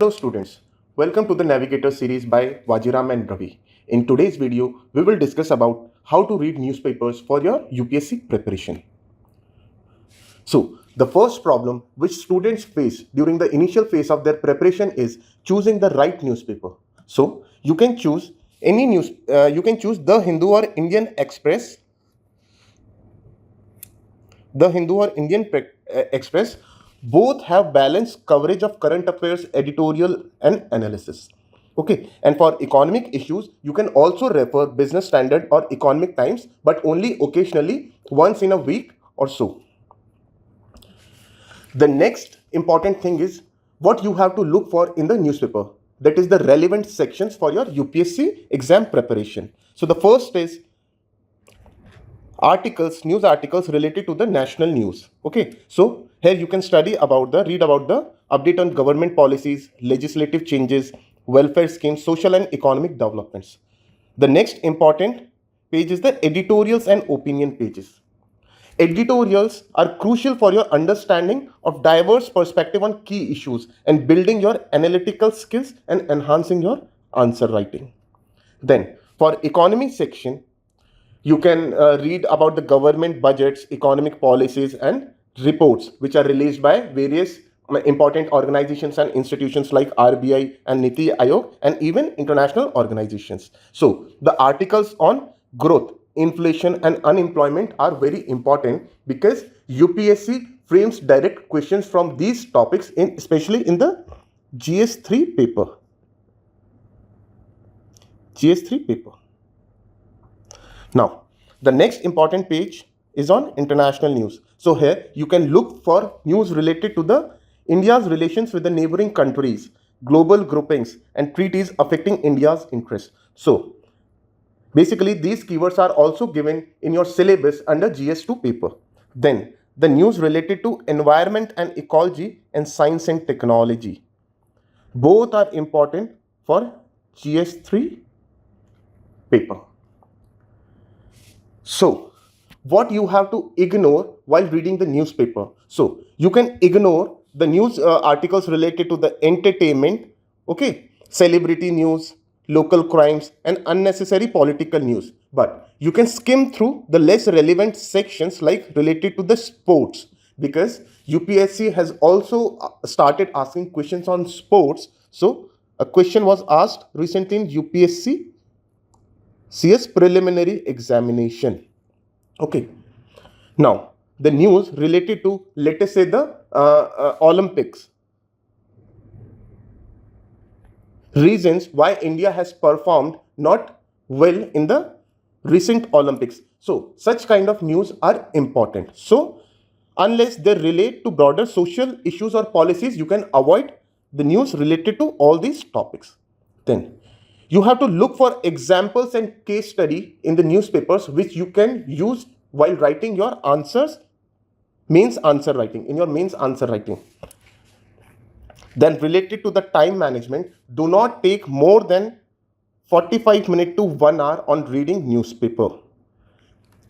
Hello students, welcome to the Navigator series by Vajiram and Ravi. In today's video, we will discuss about how to read newspapers for your UPSC preparation. So, the first problem which students face during the initial phase of their preparation is choosing the right newspaper. So, you can choose any news, you can choose The Hindu or Indian Express, Express. Both have balanced coverage of current affairs, editorial and analysis. Okay, and for economic issues, you can also refer Business Standard or Economic Times, but only occasionally, once in a week or so. The next important thing is what you have to look for in the newspaper. That is the relevant sections for your UPSC exam preparation. So the first is news articles related to the national news. Okay, so here you can read about the update on government policies, legislative changes, welfare schemes, social and economic developments. The next important page is the editorials and opinion pages. Editorials are crucial for your understanding of diverse perspective on key issues and building your analytical skills and enhancing your answer writing. Then for economy section, you can read about the government budgets, economic policies and reports which are released by various important organizations and institutions like RBI and Niti Aayog and even international organizations. So the articles on growth, inflation and unemployment are very important because UPSC frames direct questions from these topics especially in the GS3 paper. Now, the next important page is on international news. So here you can look for news related to the India's relations with the neighboring countries, global groupings and treaties affecting India's interests. So basically these keywords are also given in your syllabus under GS2 paper. Then the news related to environment and ecology and science and technology. Both are important for GS3 paper. So, what you have to ignore while reading the newspaper? So, you can ignore the news articles related to the entertainment, okay, celebrity news, local crimes and unnecessary political news. But you can skim through the less relevant sections like related to the sports because UPSC has also started asking questions on sports. So, a question was asked recently in UPSC CS preliminary examination. Okay. Now, the news related to, let us say, the Olympics. Reasons why India has performed not well in the recent Olympics. So, such kind of news are important. So, unless they relate to broader social issues or policies, you can avoid the news related to all these topics. Then, you have to look for examples and case study in the newspapers which you can use while writing your answers, mains answer writing, in your mains answer writing. Then related to the time management, do not take more than 45 minutes to 1 hour on reading newspaper.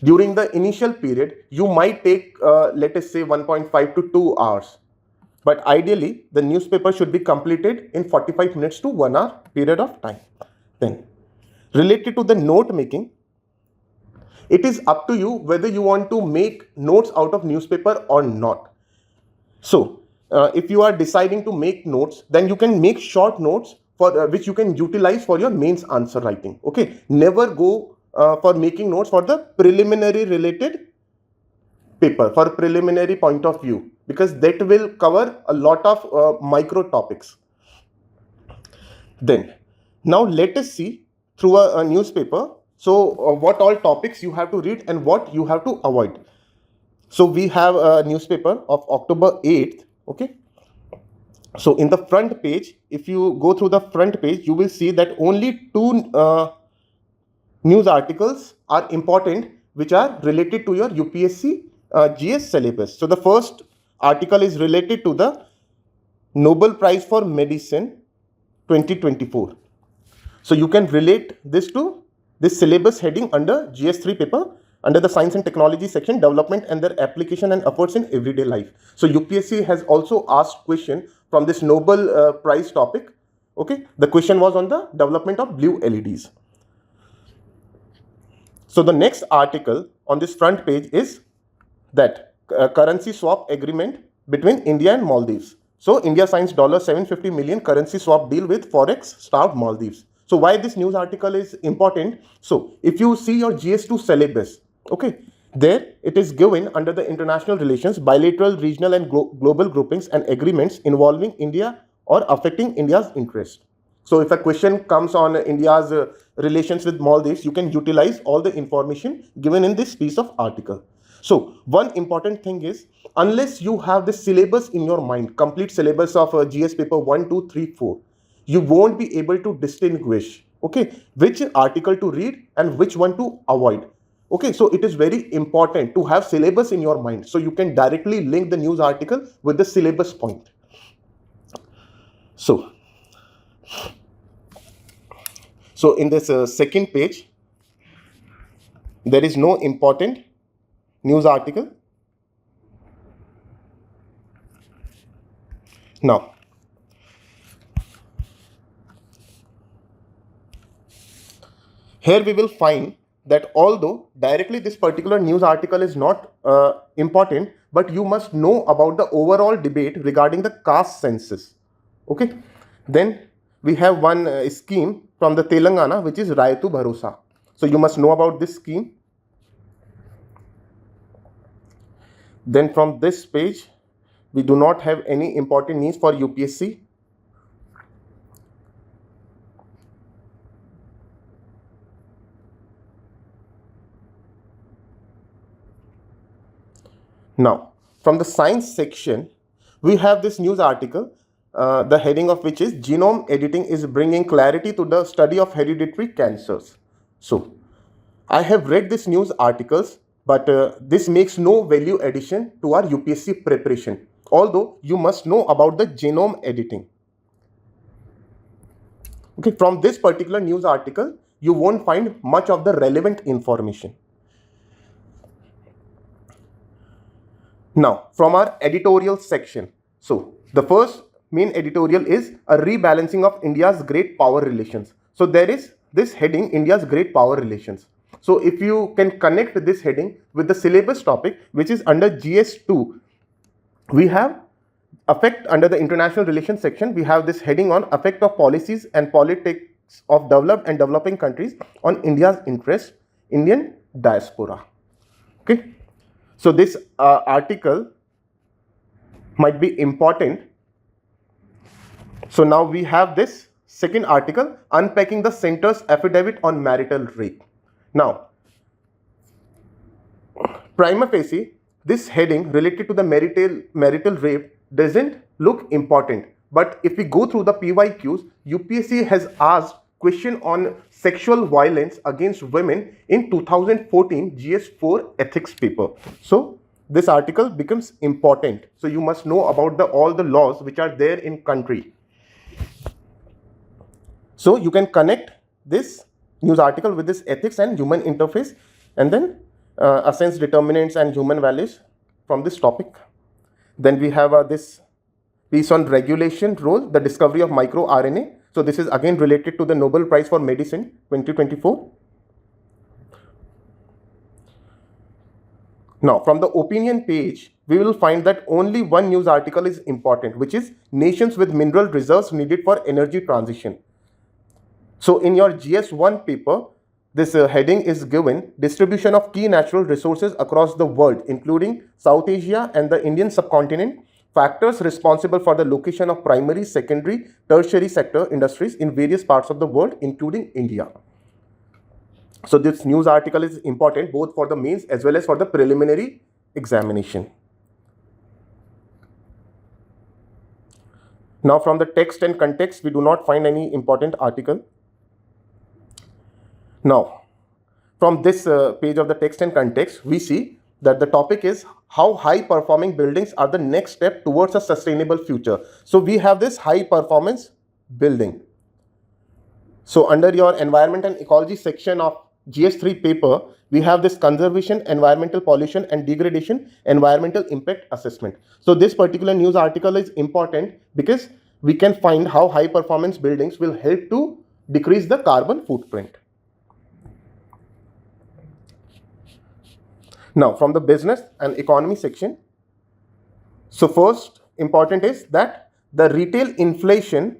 During the initial period, you might take, let us say 1.5 to 2 hours. But ideally, the newspaper should be completed in 45 minutes to 1 hour period of time. Then, related to the note making, it is up to you whether you want to make notes out of newspaper or not. So, if you are deciding to make notes, then you can make short notes for which you can utilize for your mains answer writing. Okay, never go for making notes for the preliminary related paper, for preliminary point of view, because that will cover a lot of micro topics. Then, now let us see through a newspaper. So, what all topics you have to read and what you have to avoid. So, we have a newspaper of October 8th. Okay. So, in the front page, if you go through the front page, you will see that only two news articles are important which are related to your UPSC GS syllabus. So, the first article is related to the Nobel Prize for Medicine 2024. So, you can relate this to this syllabus heading under GS3 paper under the science and technology section, development and their application and efforts in everyday life. So UPSC has also asked question from this Nobel Prize topic. Okay, the question was on the development of blue LEDs. So the next article on this front page is that currency swap agreement between India and Maldives. So India signs $750 million currency swap deal with forex starved Maldives. So why this news article is important? So if you see your GS2 syllabus, okay, there it is given under the international relations, bilateral, regional and global groupings and agreements involving India or affecting India's interest. So if a question comes on India's relations with Maldives, you can utilize all the information given in this piece of article. So one important thing is, unless you have the syllabus in your mind, complete syllabus of GS paper 1, 2, 3, 4, you won't be able to distinguish, okay, which article to read and which one to avoid. Okay, so it is very important to have syllabus in your mind so you can directly link the news article with the syllabus point. So in this second page, there is no important news article. Now, here we will find that although directly this particular news article is not important, but you must know about the overall debate regarding the caste census. Okay, then we have one scheme from the Telangana, which is Raitu Bharosa. So you must know about this scheme. Then from this page, we do not have any important news for UPSC. Now, from the science section, we have this news article, the heading of which is Genome Editing is Bringing Clarity to the Study of Hereditary Cancers. So, I have read this news articles, but this makes no value addition to our UPSC preparation, although you must know about the genome editing. Okay, from this particular news article, you won't find much of the relevant information. Now, from our editorial section, so the first main editorial is a rebalancing of India's great power relations. So there is this heading, India's great power relations. So if you can connect this heading with the syllabus topic, which is under GS2, we have effect under the international relations section. We have this heading on effect of policies and politics of developed and developing countries on India's interest, Indian diaspora. Okay. So this article might be important. So now we have this second article, unpacking the center's affidavit on marital rape. Now, prima facie, this heading related to the marital rape doesn't look important. But if we go through the PYQs, UPSC has asked question on sexual violence against women in 2014 GS4 ethics paper. So this article becomes important. So you must know about all the laws which are there in country. So you can connect this news article with this ethics and human interface, and then essence, determinants and human values from this topic. Then we have this piece on regulation role, the discovery of microRNA. So this is again related to the Nobel Prize for Medicine 2024. Now, from the opinion page, we will find that only one news article is important, which is nations with mineral reserves needed for energy transition. So in your GS1 paper, this heading is given, distribution of key natural resources across the world, including South Asia and the Indian subcontinent, factors responsible for the location of primary, secondary, tertiary sector industries in various parts of the world, including India. So this news article is important both for the mains as well as for the preliminary examination. Now from the text and context, we do not find any important article. Now, from this page of the text and context, we see that the topic is how high performing buildings are the next step towards a sustainable future. So we have this high performance building. So under your environment and ecology section of GS3 paper, we have this conservation, environmental pollution and degradation, environmental impact assessment. So this particular news article is important because we can find how high performance buildings will help to decrease the carbon footprint. Now, from the business and economy section, so first important is that the retail inflation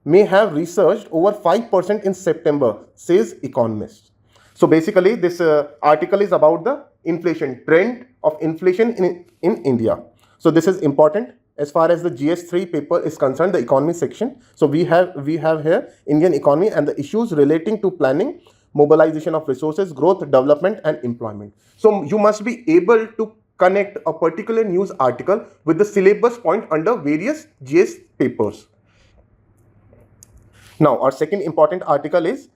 may have resurged over 5% in September, says economists. So basically, this article is about the inflation, trend of inflation in India. So this is important as far as the GS3 paper is concerned, the economy section. So we have here Indian economy and the issues relating to planning, mobilization of resources, growth, development and employment. So you must be able to connect a particular news article with the syllabus point under various GS papers. Now, our second important article is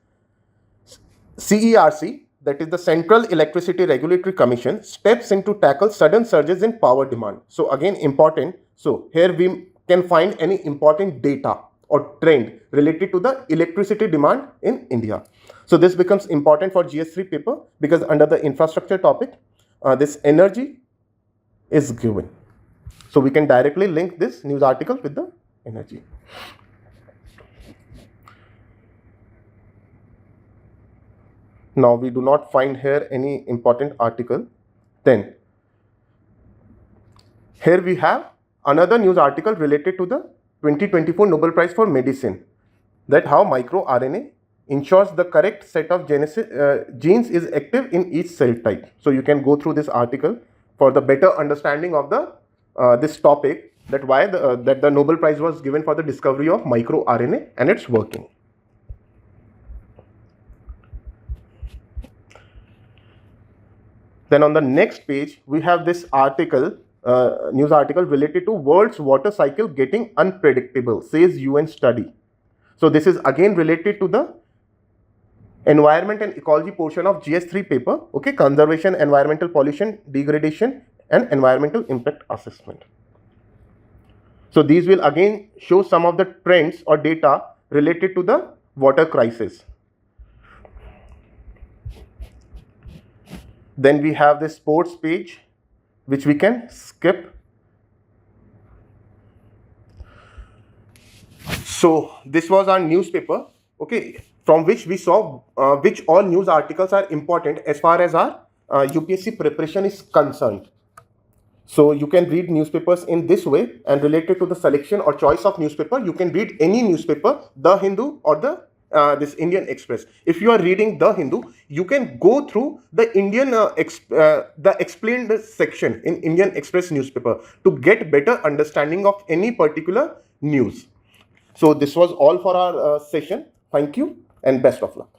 CERC, that is the Central Electricity Regulatory Commission, steps in to tackle sudden surges in power demand. So again, important. So here we can find any important data or trend related to the electricity demand in India. So this becomes important for GS3 paper because under the infrastructure topic, this energy is given. So we can directly link this news article with the energy. Now we do not find here any important article. Then here we have another news article related to the 2024 Nobel Prize for Medicine, that how microRNA ensures the correct set of genes is active in each cell type. So you can go through this article for the better understanding of the this topic, that why that the Nobel Prize was given for the discovery of microRNA and its working. Then on the next page, we have this article, news article related to world's water cycle getting unpredictable, says UN study. So this is again related to the environment and ecology portion of GS3 paper, okay, conservation, environmental pollution, degradation and environmental impact assessment. So these will again show some of the trends or data related to the water crisis. Then we have this sports page, which we can skip. So this was our newspaper, okay, from which we saw which all news articles are important as far as our UPSC preparation is concerned. So you can read newspapers in this way, and related to the selection or choice of newspaper, you can read any newspaper, The Hindu or the this Indian Express. If you are reading The Hindu, you can go through the Indian the explained section in Indian Express newspaper to get better understanding of any particular news. So this was all for our session. Thank you and best of luck.